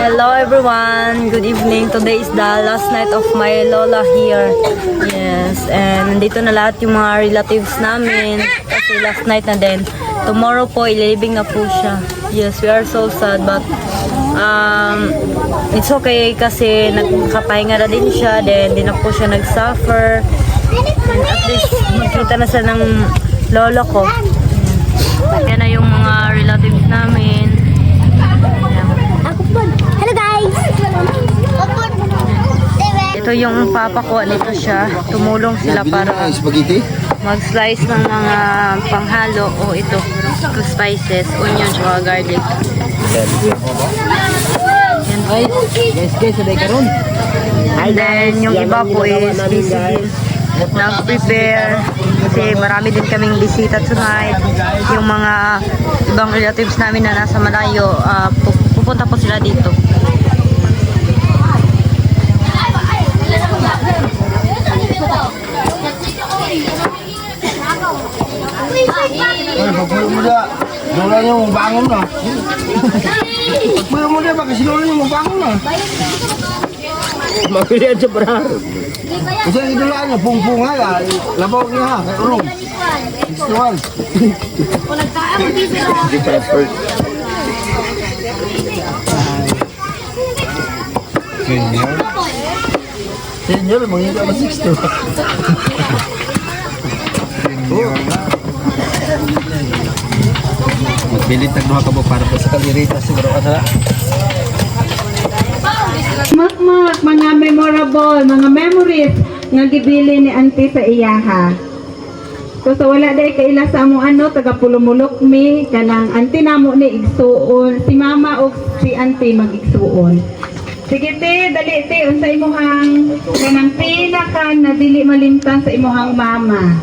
Hello everyone, good evening. Today is the last night of my lola here. Yes, and nandito na lahat yung mga relatives namin kasi last night na din. Tomorrow po, ililibing na po siya. Yes, we are so sad but it's okay kasi nagkapahinga na din siya, then di na po siya nag-suffer. And at least makita na siya ng lolo ko. Yan na yung mga relatives namin. Hello guys! Ito yung papa ko, nito siya. Tumulong sila para mag-slice ng mga panghalo o ito, spices, onion, tsaka garlic. And then yung iba po is busy din nag-prepare kasi marami din kaming bisita tonight. Yung mga ibang relatives namin na nasa malayo, pupunta po sila dito. Pagpuyo mo na, lola niyo mong bangon na. Pagpuyo mo na, baka si lola niyo mong bangon na. Mapilihan siya para. Kasi ang idolaan niya, pung-pung ha, labaw niya ha, kay Urong. 61. Hindi pa first. Senior? Senior, mga ba 62? Senior na. Magbilit nagduha ka po para po sa kalirita siguro ka na. Makmak, mga memorable, mga memories nga gibili ni auntie sa iyaha. So wala day kaila sa amo taga Pulumulok mi kanang auntie namo ni igsuon, si mama o si auntie mag-igsuon. Sige te, dali te unsa imuhang kanang pinaka na dili malimtan sa imuhang mama.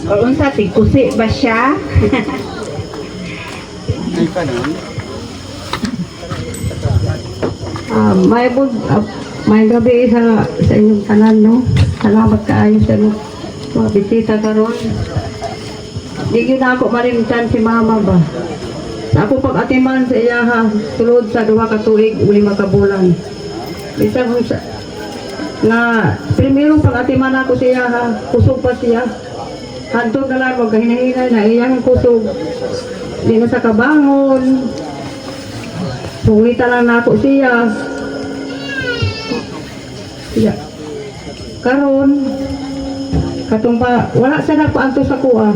O unsa ti kusi ba siya? May gabi sa inyong tanan, no? Salamat kaayo sa mga bisita karon. Di na ako marimtan si mama ba? Sa ako pag-atiman sa iya ha, sulod sa 2 ka tuig, 5 ka bulan. Isa kung sa na primero pag-atiman ako sa iya ha, kusog pa siya. Hantod na lang, magkahinay-hinay na iyang kusog. Di na sa kabangon. Pungita lang na ako siya. Siya. Karon, katong pa, wala sa nagpaanto sa kuha.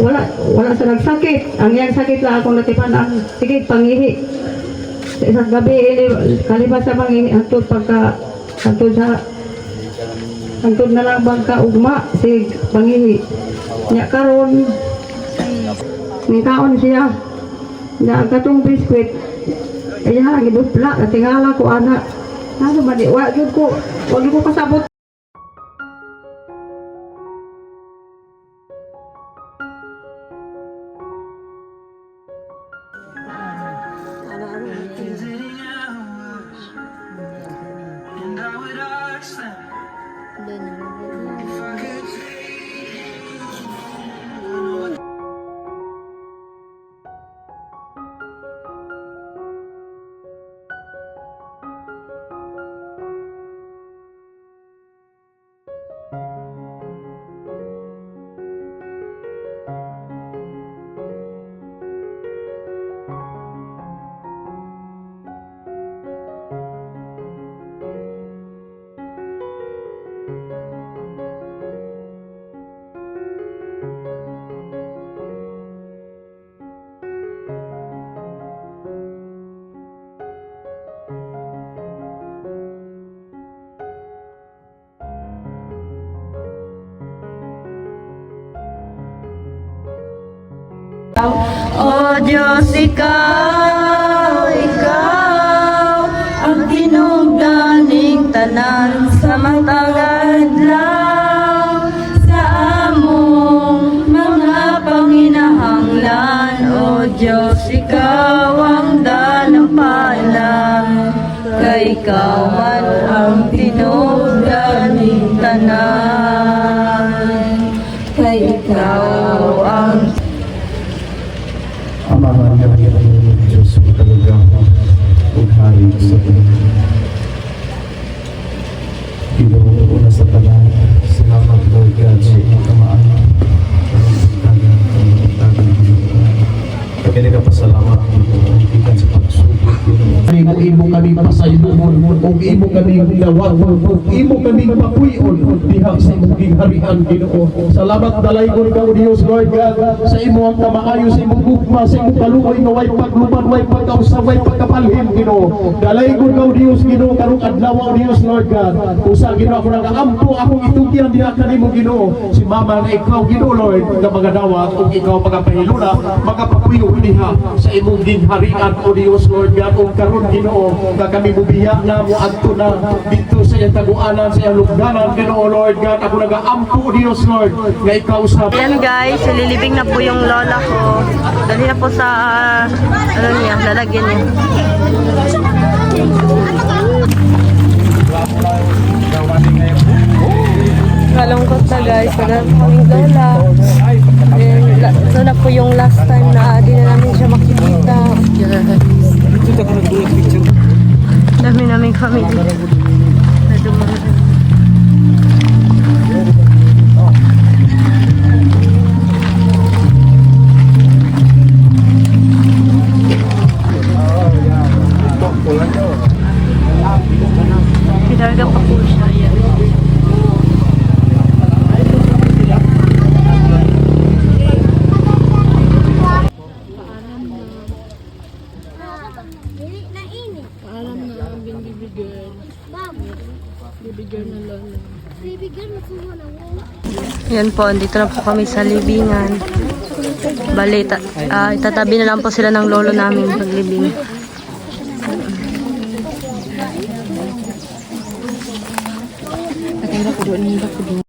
Wala sa nagsakit. Ang iyang sakit lang akong natipan ang sige, pangihi. Sa isang gabi, kalibas sa pangihi, antod na lang bangka ugma, sig pangihi. Nya karon, may kaon siya. Nya katong biskwit, kaya gibutla, natingala ko anak. Ano ba di? Wag ko kasabot. O Diyos, ikaw ang tinugdaning tanan sa matag adlaw sa among mga panginahanglan. O Diyos, ikaw ang dalampalan, kay ikaw man ang tinugdaning tanan, kay ikaw ang Ama Maria, Diyos, talagang hari Ginoo na sa tanan, salamat Lord God sa iyong kamaan. Kaya nagpasalamat Ginoo, ikan sa pagsugod Ginoo. Imo kami pasayloon, o imo kami ginawagon, o imo kami mapuyon, diha sa imong gingharian Ginoo. Salamat dalaygon ka o Dios Lord God, sa imo ang kamaayo, sa imong gugma, sa imong paluoy nga way pagluban, way pagkausab, way pagkapalhin Ginoo. Dalaygon ka o Dios Ginoo, karong adlaw o Dios Lord God. Usa Ginoo ako nagaampo, akong itugyan diha kanimo Ginoo. Si Mama nga ikaw Ginoo Lord, nga magadawat ug ikaw magapahiluna, magapapuyo diha sa imong gingharian o Dios Lord God. Ug karon Ginoo, nga kami mubiya na mo adto na dito sa iyang taguanan, sa iyang lugdanan Ginoo Lord God. Ako nagaampo Dios Lord, nga ikaw sa Ayan guys, lilibing na po yung lola ko. Dali na po sa, ano niya, lalagyan niya. Kalungkot na guys, wala na po kaming lola. And, ito na po yung last time na di na namin siya makikita. Dami namin family na dumaan. Pinarga pa po siya. Yan. Alam na ang binibigyan. Bibigyan na lola. Yan po, dito na po kami sa libingan. Bali, itatabi na lang po sila ng lolo namin paglibing. Nakita ko doon.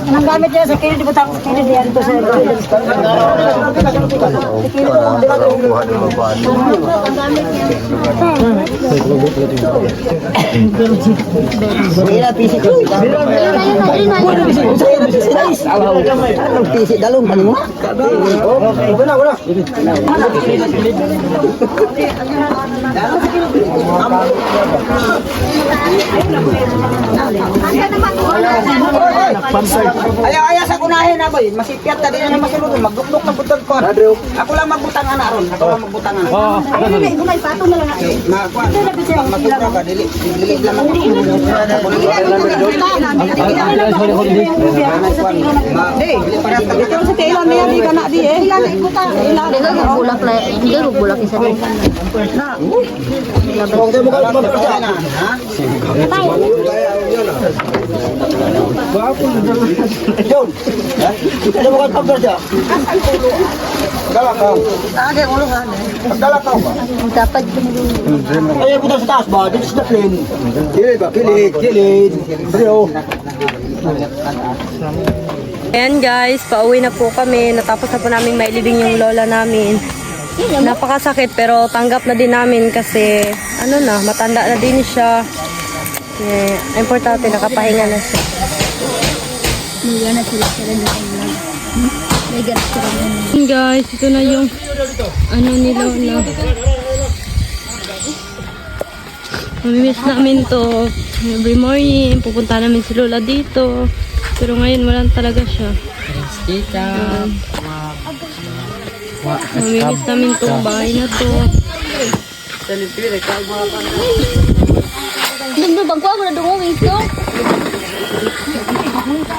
Anong gamit niya sa kilo, di ba tapos kilo diyan to sa Ayaw sa kunahin na boy, masipyat tadi na masulod, magdukduk na butod ko. Ako lang magbutang ana ron, ako lang magbutang ana. Dili, gumay pato na lang ako. Magbuta ka dili, dili lang ako. Dili para dito sa kailan niya di kana di eh. Hindi ko bulak na, hindi ko bulak isa din. Kung mo ka magpapasa na, ha? John, ano mo ka pagpapasa? Galakaw. Agay ulo ka. Galakaw ba? Dapat Ayaw ko sa taas ba? Dito sa plane. Kilid ba? Kilid. Bro. Ayan guys, pauwi na po kami. Natapos na po namin mailibing yung lola namin. Napakasakit pero tanggap na din namin kasi ano na, matanda na din siya. Importante, nakapahinga na siya. Ayan guys, ito na yung ano ni lola. Mamimiss namin to every morning. Pupunta namin si lola dito. Pero ngayon wala talaga siya. Mamimiss namin tong bahay na to. Dito bang ko ako na dungong ito?